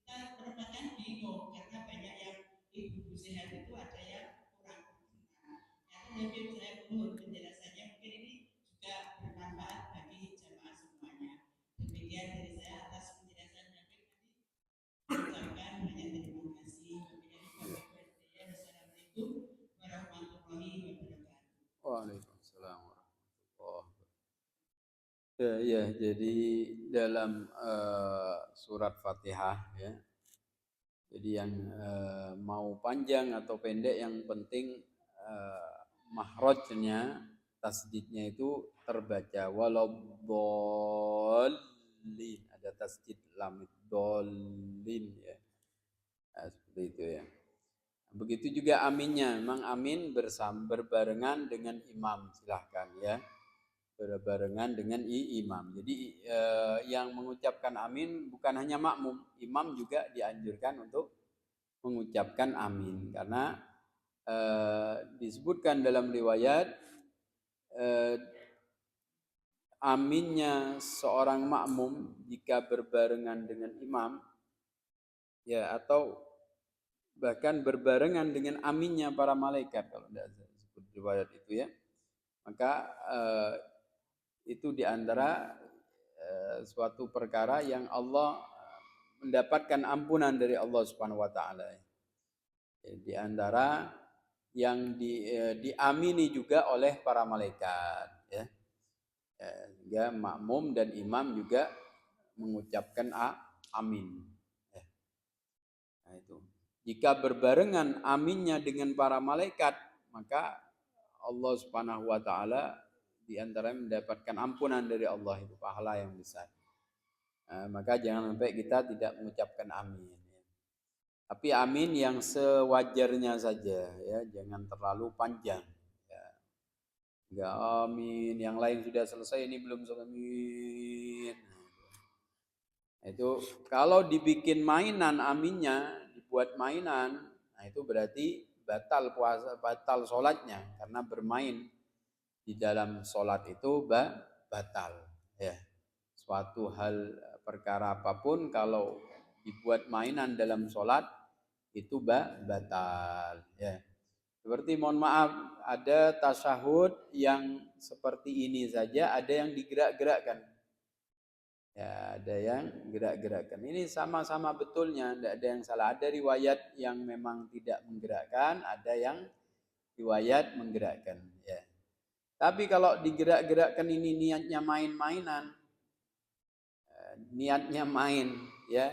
kita menempatkan bingung, karena banyak yang ibu-ibu sehat itu ada yang kurang berkenan. Jadi saya mohon penjelasannya, mungkin ini juga bermanfaat bagi jamaah semuanya. Demikian dari saya atas penjelasan Habib tadi. Ucapkan banyak terima kasih. Wassalamualaikum warahmatullahi wabarakatuh. Waalaikumsalam. ya. Jadi dalam surat Fatihah ya. Jadi yang mau panjang atau pendek yang penting mahrojnya, tasdidnya itu terbaca waladdallin, ada tasdid lam dolin ya. Nah, seperti itu ya. Begitu juga aminnya, memang amin berbarengan dengan imam, silahkan ya, berbarengan dengan imam. Jadi yang mengucapkan amin bukan hanya makmum, imam juga dianjurkan untuk mengucapkan amin, karena disebutkan dalam riwayat aminnya seorang makmum jika berbarengan dengan imam ya, atau bahkan berbarengan dengan aminnya para malaikat, kalau tidak disebut riwayat itu ya, maka itu diantara suatu perkara yang Allah mendapatkan ampunan dari Allah Subhanahu Wa Taala. Di antara yang diamini juga oleh para malaikat ya. Sehingga makmum dan imam juga mengucapkan amin. Nah itu. Jika berbarengan aminnya dengan para malaikat, maka Allah Subhanahu Wa Taala di antara mendapatkan ampunan dari Allah, itu pahala yang besar. Maka jangan sampai kita tidak mengucapkan amin. Tapi amin yang sewajarnya saja ya, jangan terlalu panjang. Ya. Enggak amin, yang lain sudah selesai, ini belum selesai. Amin. Nah, itu kalau dibikin mainan aminnya, dibuat mainan, nah itu berarti batal puasa, batal sholatnya, karena bermain di dalam sholat itu batal. Ya. Suatu hal perkara apapun kalau dibuat mainan dalam sholat itu batal ya. Seperti mohon maaf, ada tasyahud yang seperti ini saja, ada yang digerak-gerakkan ya, ada yang gerak-gerakkan. Ini sama-sama betulnya, tidak ada yang salah. Ada riwayat yang memang tidak menggerakkan, ada yang riwayat menggerakkan ya. Tapi kalau digerak-gerakkan ini niatnya main-mainan, niatnya main ya,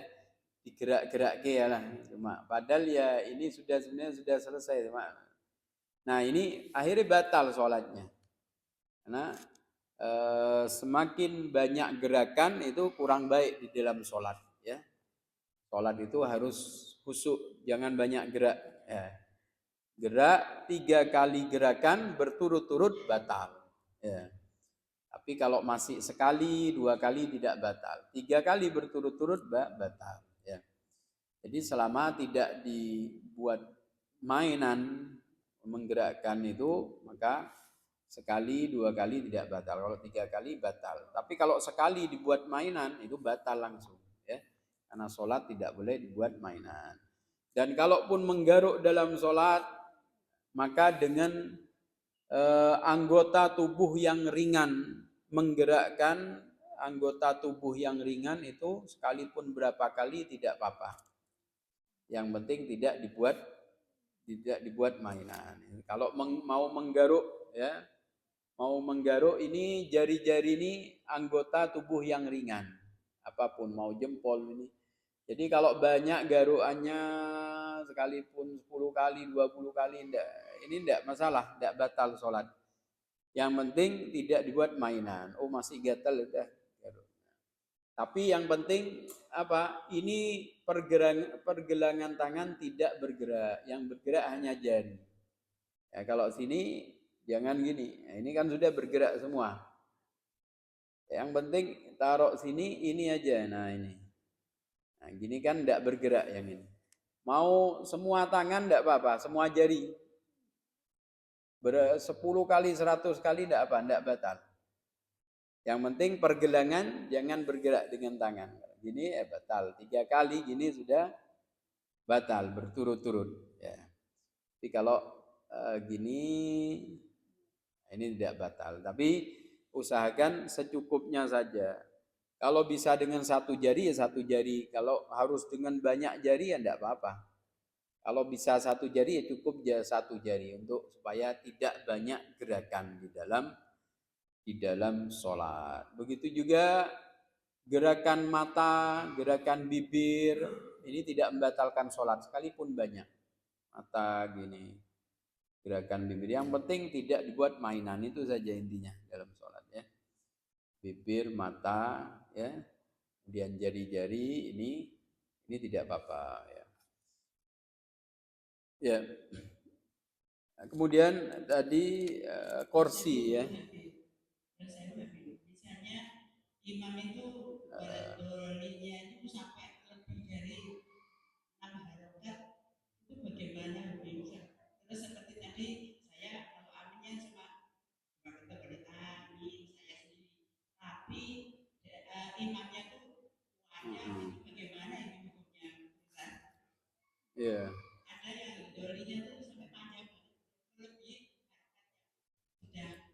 digerak-gerak ya lah, cuma padahal ya ini sebenarnya sudah selesai cuma. Nah ini akhirnya batal sholatnya, karena semakin banyak gerakan itu kurang baik di dalam sholat ya. Sholat itu harus khusyuk, jangan banyak gerak ya. Gerak 3 kali gerakan berturut-turut batal ya. Tapi kalau masih sekali, 2 kali tidak batal. 3 kali berturut-turut batal. Ya. Jadi selama tidak dibuat mainan menggerakkan itu, maka sekali, 2 kali tidak batal. Kalau 3 kali batal. Tapi kalau sekali dibuat mainan itu batal langsung. Ya. Karena sholat tidak boleh dibuat mainan. Dan kalaupun menggaruk dalam sholat, maka dengan anggota tubuh yang ringan, menggerakkan anggota tubuh yang ringan itu sekalipun berapa kali tidak apa-apa. Yang penting tidak dibuat mainan. Kalau mau menggaruk ya, mau menggaruk ini jari-jari ini anggota tubuh yang ringan. Apapun, mau jempol ini. Jadi kalau banyak garuannya sekalipun 10 kali, 20 kali ini enggak masalah, enggak batal sholat. Yang penting tidak dibuat mainan. Oh masih gatal udah. Tapi yang penting apa? Ini pergelangan tangan tidak bergerak. Yang bergerak hanya jari. Ya, kalau sini jangan gini. Nah, ini kan sudah bergerak semua. Yang penting taruh sini ini aja. Nah ini. Nah gini kan tidak bergerak yang ini. Mau semua tangan tidak apa-apa. Semua jari. 10 kali, 100 kali tidak apa, tidak batal. Yang penting pergelangan jangan bergerak dengan tangan. Gini batal. 3 kali gini sudah batal berturut-turut. Ya. Tapi kalau gini ini tidak batal. Tapi usahakan secukupnya saja. Kalau bisa dengan 1 jari ya 1 jari. Kalau harus dengan banyak jari ya tidak apa-apa. Kalau bisa 1 jari ya cukup 1 jari untuk supaya tidak banyak gerakan di di dalam sholat. Begitu juga gerakan mata, gerakan bibir, ini tidak membatalkan sholat sekalipun banyak. Mata gini, gerakan bibir. Yang penting tidak dibuat mainan, itu saja intinya dalam sholat ya. Bibir, mata, ya, kemudian jari-jari ini tidak apa-apa ya. Ya. Kemudian tadi kursi ya. Misalnya imam itu berdoanya itu sampai lebih dari 6 harokat, itu bagaimana bisa? Terus seperti tadi saya kalau aminnya cuma amin saya sendiri, tapi imamnya tuh panjang, itu bagaimana ini hukumnya? Iya. Ada yang dolinya tuh sampai panjang lebih sudah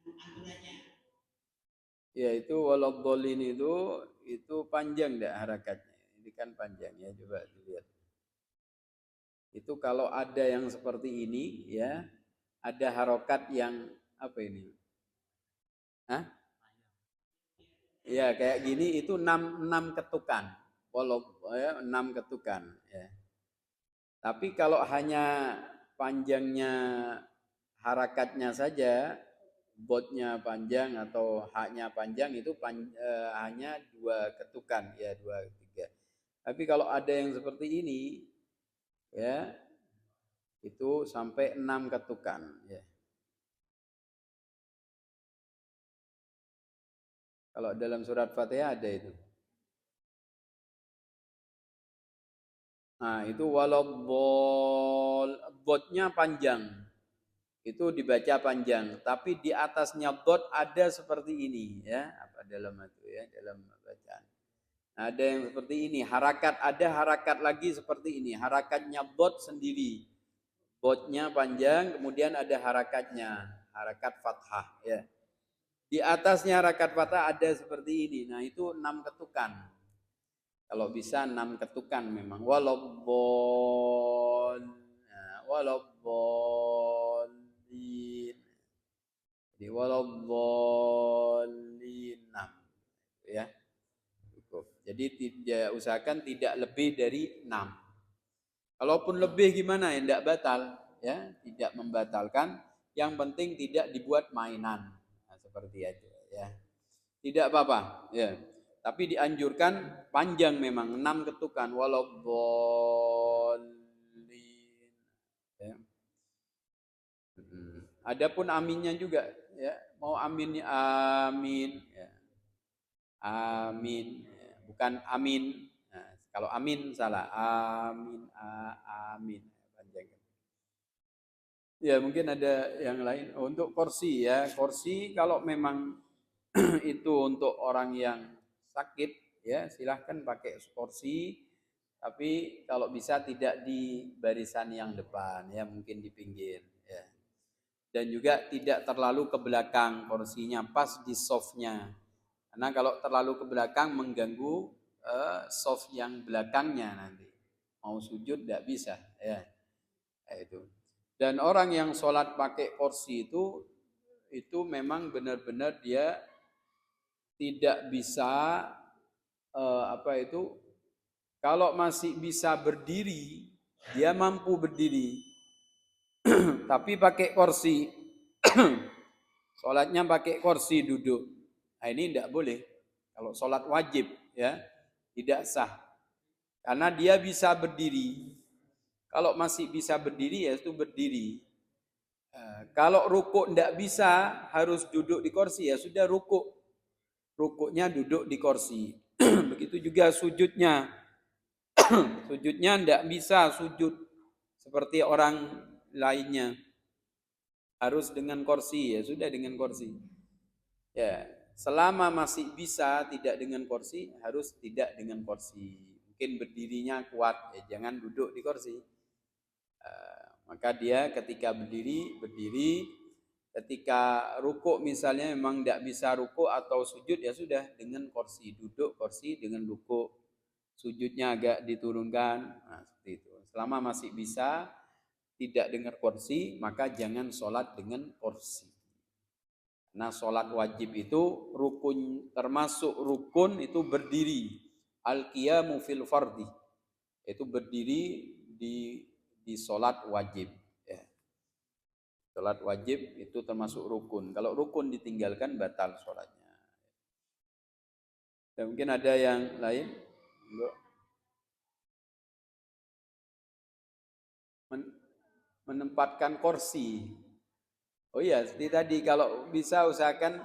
aturannya. Ya itu waladhdallin itu panjang enggak harakatnya? Ini kan panjang ya, coba dilihat. Itu kalau ada yang seperti ini ya, ada harokat yang apa ini? Hah? Ya kayak gini itu 6 ketukan. Walau ya, 6 ketukan ya. Tapi kalau hanya panjangnya harakatnya saja, botnya panjang atau haknya panjang itu hanya 2 ketukan ya, 2 3. Tapi kalau ada yang seperti ini ya, itu sampai 6 ketukan ya. Kalau dalam surat Fatihah ada itu. Nah, itu botnya panjang. Itu dibaca panjang, tapi di atasnya bot ada seperti ini ya, apa dalam itu ya, dalam bacaan. Nah, ada yang seperti ini, ada harakat lagi seperti ini, harakatnya bot sendiri. Botnya panjang, kemudian ada harakatnya, harakat fathah ya. Di atasnya harakat fathah ada seperti ini. Nah, itu 6 ketukan. Kalau bisa 6 ketukan memang. Waladdallin. Jadi waladdallin 6 ya. Cukup. Jadi tidak usahakan tidak lebih dari 6. Kalaupun lebih gimana ya, tidak batal ya, tidak membatalkan. Yang penting tidak dibuat mainan. Nah, seperti itu ya. Tidak apa-apa ya. Tapi dianjurkan panjang memang 6 ketukan waladdallin ya. Adapun aminnya juga ya, mau aminnya amin ya. Amin ya. Bukan amin. Nah, kalau amin salah. Amin panjang. Ya, mungkin ada yang lain untuk kursi ya. Kursi kalau memang itu untuk orang yang sakit ya silahkan pakai kursi, tapi kalau bisa tidak di barisan yang depan ya, mungkin di pinggir ya. Dan juga tidak terlalu ke belakang, kursinya pas di softnya, karena kalau terlalu ke belakang mengganggu soft yang belakangnya, nanti mau sujud tidak bisa ya. Itu. Dan orang yang sholat pakai kursi itu memang benar-benar dia tidak bisa kalau masih bisa berdiri, dia mampu berdiri. Tapi pakai kursi. Sholatnya pakai kursi duduk. Nah, ini tidak boleh. Kalau sholat wajib ya, tidak sah. Karena dia bisa berdiri. Kalau masih bisa berdiri ya itu berdiri. Kalau rukuk tidak bisa, harus duduk di kursi ya sudah rukuk. Rukuknya duduk di kursi. Begitu juga sujudnya. Sujudnya tidak bisa sujud seperti orang lainnya. Harus dengan kursi ya sudah dengan kursi. Ya, selama masih bisa tidak dengan kursi, harus tidak dengan kursi. Mungkin berdirinya kuat ya, jangan duduk di kursi. Maka dia ketika berdiri, ketika rukuk misalnya memang tidak bisa rukuk atau sujud ya sudah dengan kursi, duduk kursi dengan rukuk, sujudnya agak diturunkan, nah, seperti itu. Selama masih bisa tidak dengar kursi, maka jangan sholat dengan kursi. Nah, sholat wajib itu rukun, termasuk rukun itu berdiri. Al-qiyamu fil fardhi. Itu berdiri di sholat wajib. Ya. Sholat wajib itu termasuk rukun. Kalau rukun ditinggalkan batal sholatnya. Ya, mungkin ada yang lain? Menempatkan kursi. Oh iya, seperti tadi kalau bisa usahakan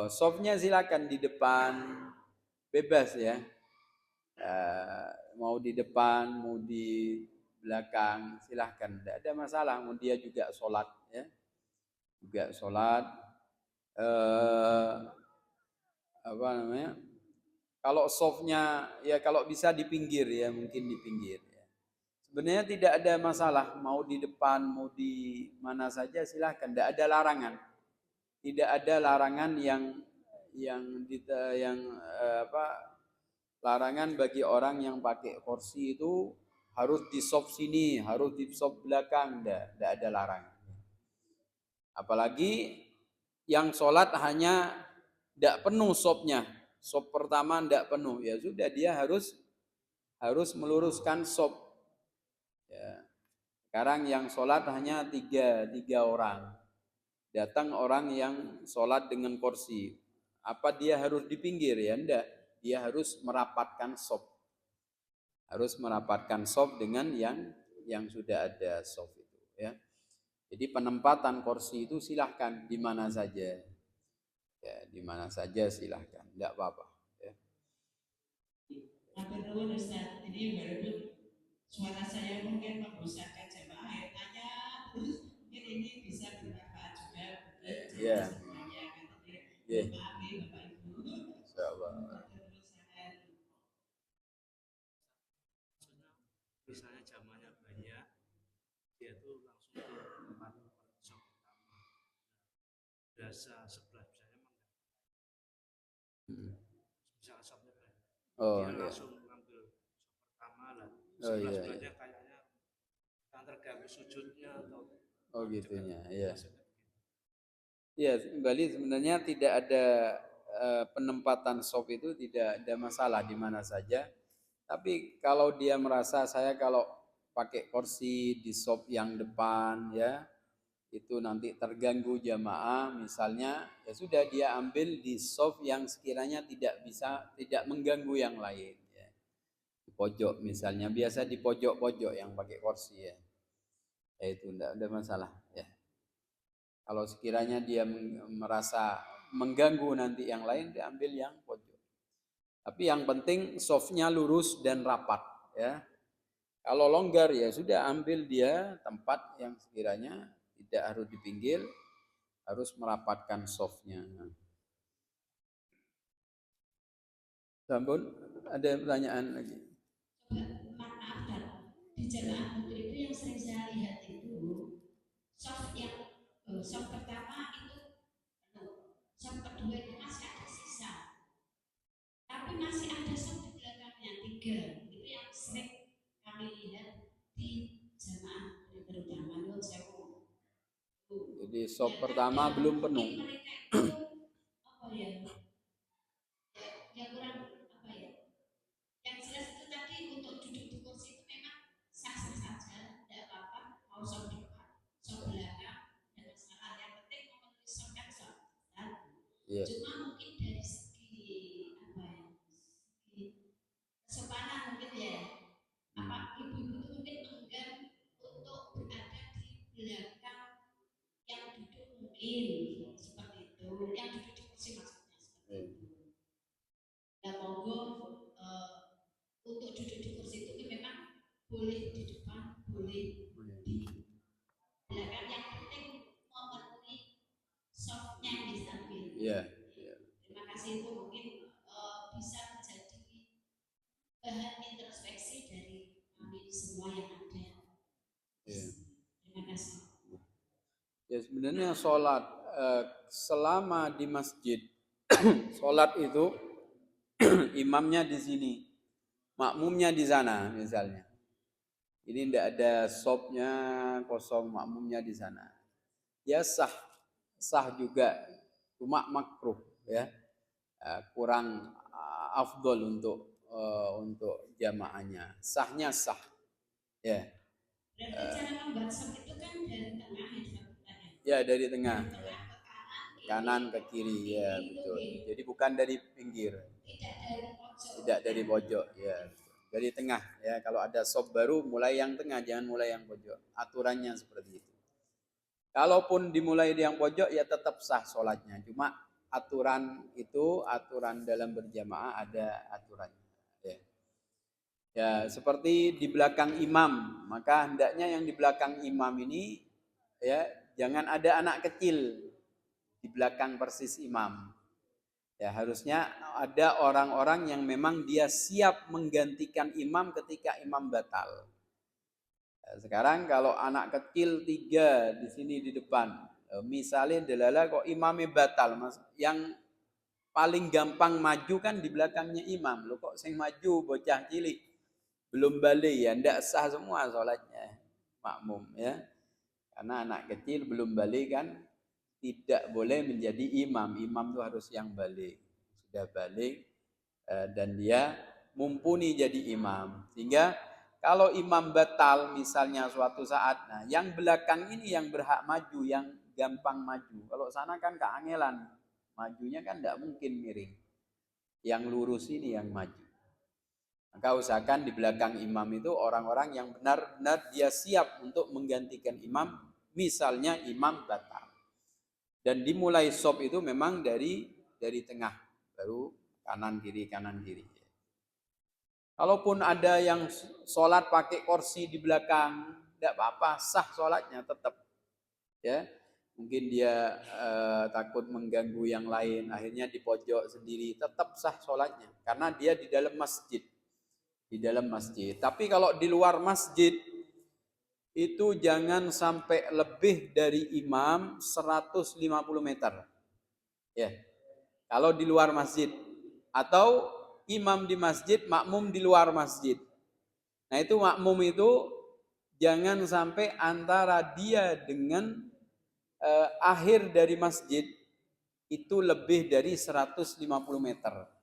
softnya silakan di depan, bebas ya. Mau di depan, mau di belakang, silahkan, tidak ada masalah. Mau dia juga sholat ya, juga sholat. Apa namanya? Kalau softnya ya kalau bisa di pinggir ya, mungkin di pinggir. Ya. Sebenarnya tidak ada masalah, mau di depan, mau di mana saja silahkan, tidak ada larangan. Tidak ada larangan larangan bagi orang yang pakai kursi itu harus di soft sini, harus di soft belakang, tidak ada larangan. Apalagi yang sholat hanya tidak penuh softnya, soft pertama tidak penuh, ya sudah dia harus meluruskan soft. Ya. Sekarang yang sholat hanya tiga orang. Datang orang yang sholat dengan kursi. Apa dia harus di pinggir? Ya enggak. Dia harus merapatkan sop. Harus merapatkan sop dengan yang sudah ada sop itu. Ya. Jadi penempatan kursi itu silahkan di mana saja. Ya, di mana saja silahkan. Enggak apa-apa. Ya. Matur Ustaz, ini walaupun suara saya mungkin membosankan jemaah ya tanya terus mungkin ini bisa bermanfaat juga bagi Ya. semuanya. Ya. Maaf ya Bapak Ibu. Insyaallah. Misalnya jamaahnya banyak, dia tuh langsung ke tempat shock pertama. Biasa sebelah misalnya misalnya shopnya banyak, dia langsung ngambil shock pertama lah. Sebelahnya kayaknya yang terganggu sujudnya atau gitunya, iya. Iya, kembali sebenarnya tidak ada penempatan shop itu tidak ada masalah di mana saja. Tapi kalau dia merasa saya kalau pakai kursi di shop yang depan ya itu nanti terganggu jamaah misalnya ya sudah dia ambil di shop yang sekiranya tidak mengganggu yang lain ya. Di pojok misalnya biasa di pojok-pojok yang pakai kursi ya. Ya itu tidak ada masalah ya. Kalau sekiranya dia merasa mengganggu nanti yang lain dia ambil yang pojok. Tapi yang penting softnya lurus dan rapat ya. Kalau longgar ya sudah ambil dia tempat yang sekiranya tidak harus di pinggir, harus merapatkan softnya. Sampun, ada pertanyaan lagi? Maaf dan di jamaah putri itu yang sering saya lihat itu soft pertama itu soft kedua itu masih ada sisa. Tapi masih ada soft di belakangnya 3. Itu yang sering kami lihat di jamaah terutama Nun Sewu. Jadi soft pertama belum penuh. Mereka itu apa ya? Yang kurang apa ya? Yang jelas itu tadi untuk duduk di kursi itu memang sah-sah saja, tidak apa-apa. Mau soft depan, soft belakang, dan masalah. Yang penting memenuhi soft kan soft. Cuma mungkin dari segi apa ya? Kesopanan mungkin ya. Apa ibu-ibu itu mungkin enggan untuk berada di belakang yang duduk mungkin seperti itu, yang duduk di kursi maksudnya seperti itu. Dan monggo untuk duduk di kursi itu memang boleh di depan, boleh di belakang. Yang penting memenuhi softnya diambil. Iya. Terima kasih itu mungkin bisa menjadi bahan introspeksi dari kami semua yang ada. Terima kasih. Ya sebenarnya sholat selama di masjid sholat itu imamnya di sini, makmumnya di sana misalnya. Ini tidak ada shopnya kosong, makmumnya di sana. Ya sah sah juga, cuma makruh ya. Kurang afdol untuk jamaahnya. Sahnya sah. Ya. Berarti cara membasuh itu kan dari tengah Ya, dari tengah. dari tengah ke Kanan ke kiri, ya betul. Jadi bukan dari pinggir. Tidak dari pojok, ya. Dari tengah ya. Kalau ada sop baru mulai yang tengah, jangan mulai yang pojok. Aturannya seperti itu. Kalaupun dimulai di yang pojok ya tetap sah sholatnya. Cuma aturan dalam berjamaah ada aturannya. Ya, seperti di belakang imam, maka hendaknya yang di belakang imam ini ya jangan ada anak kecil di belakang persis imam. Ya, harusnya ada orang-orang yang memang dia siap menggantikan imam ketika imam batal. Ya, sekarang kalau anak kecil 3 di sini di depan, misalnya delala kok imamnya batal, yang paling gampang maju kan di belakangnya imam. Lo kok sing maju bocah cilik belum balik ya, ndak sah semua sholatnya makmum ya. Karena anak kecil belum balik kan tidak boleh menjadi imam. Imam itu harus yang balik. Sudah balik dan dia mumpuni jadi imam. Sehingga kalau imam batal misalnya suatu saat, nah yang belakang ini yang berhak maju, yang gampang maju. Kalau sana kan keangelan, majunya kan tidak mungkin miring. Yang lurus ini yang maju. Maka usahakan di belakang imam itu orang-orang yang benar-benar dia siap untuk menggantikan imam, misalnya imam batal. Dan dimulai sop itu memang dari tengah, baru kanan kiri. Kalaupun ada yang sholat pakai kursi di belakang, tidak apa-apa, sah sholatnya tetap. Ya, mungkin dia takut mengganggu yang lain, akhirnya di pojok sendiri, tetap sah sholatnya, karena dia di dalam masjid. Tapi kalau di luar masjid itu jangan sampai lebih dari imam 150 meter. Ya. Kalau di luar masjid atau imam di masjid, makmum di luar masjid. Nah, itu makmum itu jangan sampai antara dia dengan akhir dari masjid itu lebih dari 150 meter.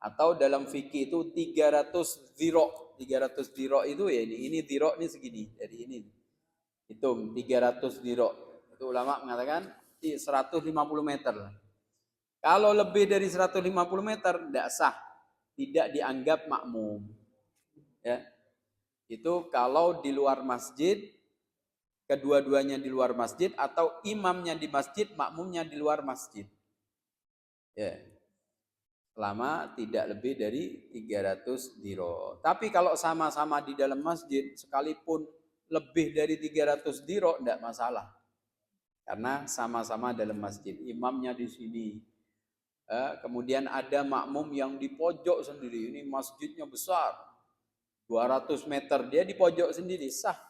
Atau dalam fikih itu 300 dhiro. 300 dhiro itu ya ini dhiro ini segini dari ini. Hitung 300 dhiro. Itu ulama mengatakan 150 meter. Kalau lebih dari 150 meter tidak sah, tidak dianggap makmum. Ya. Itu kalau di luar masjid, kedua-duanya di luar masjid atau imamnya di masjid, makmumnya di luar masjid. Ya. Selama tidak lebih dari 300 diro. Tapi kalau sama-sama di dalam masjid, sekalipun lebih dari 300 diro, tidak masalah. Karena sama-sama dalam masjid. Imamnya di sini. Kemudian ada makmum yang di pojok sendiri. Ini masjidnya besar. 200 meter. Dia di pojok sendiri. Sah.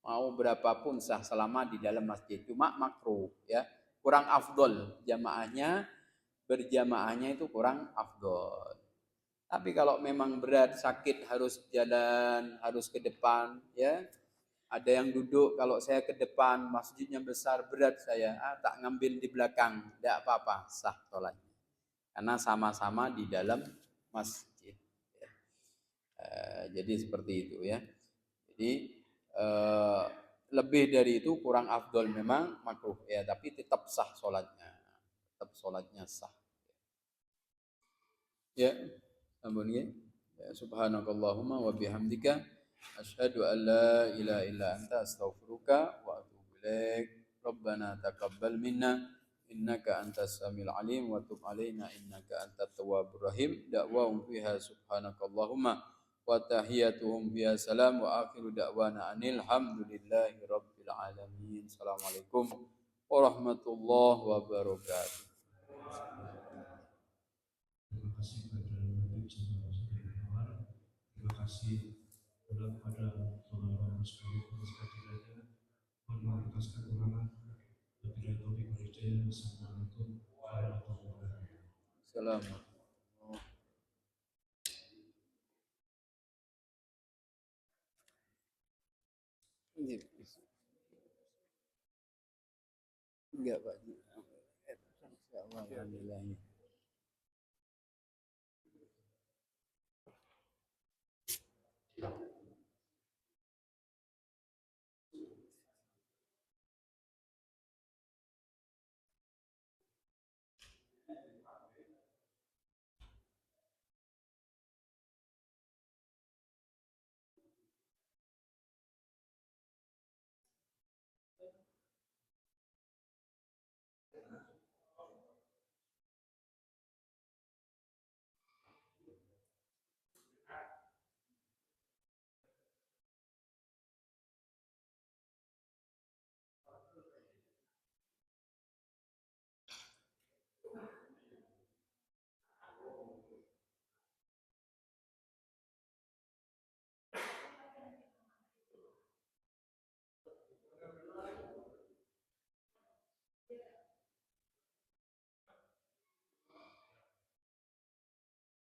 Mau berapapun sah selama di dalam masjid. Cuma makruh. Ya. Kurang afdol jamaahnya. Berjamaahnya itu kurang afdol. Tapi kalau memang berat, sakit, harus jalan, harus ke depan, ya. Ada yang duduk, kalau saya ke depan, masjidnya besar, berat saya, tak ngambil di belakang, tidak apa-apa, sah sholatnya. Karena sama-sama di dalam masjid. Ya. Jadi seperti itu ya. Jadi lebih dari itu kurang afdol memang makruh ya, tapi tetap sah sholatnya. Tetap sholatnya sah. Ya, ampun ya. Subhanakallahumma wa bihamdika asyhadu an la ilaha illa anta astaghfiruka wa atubu ilaik. Rabbana taqabbal minna innaka antas samiul alim wa tub alaina innaka antat tawwabur rahim. Da'wahum fiha subhanakallahumma wa tahiyatuhum fiha salam wa akhiru da'wana anil hamdulillahi rabbil alamin. Assalamualaikum warahmatullahi wabarakatuh. Terima kasih kepada Nabi Sallallahu. Terima kasih kepada saudara sekalian atas kehadirannya. Mohon maaf atas kekurangan. Wabillahi taufiq wal hidayah. Assalamualaikum warahmatullahi wabarakatuh. Assalamualaikum. Enggak Pak. Alhamdulillah.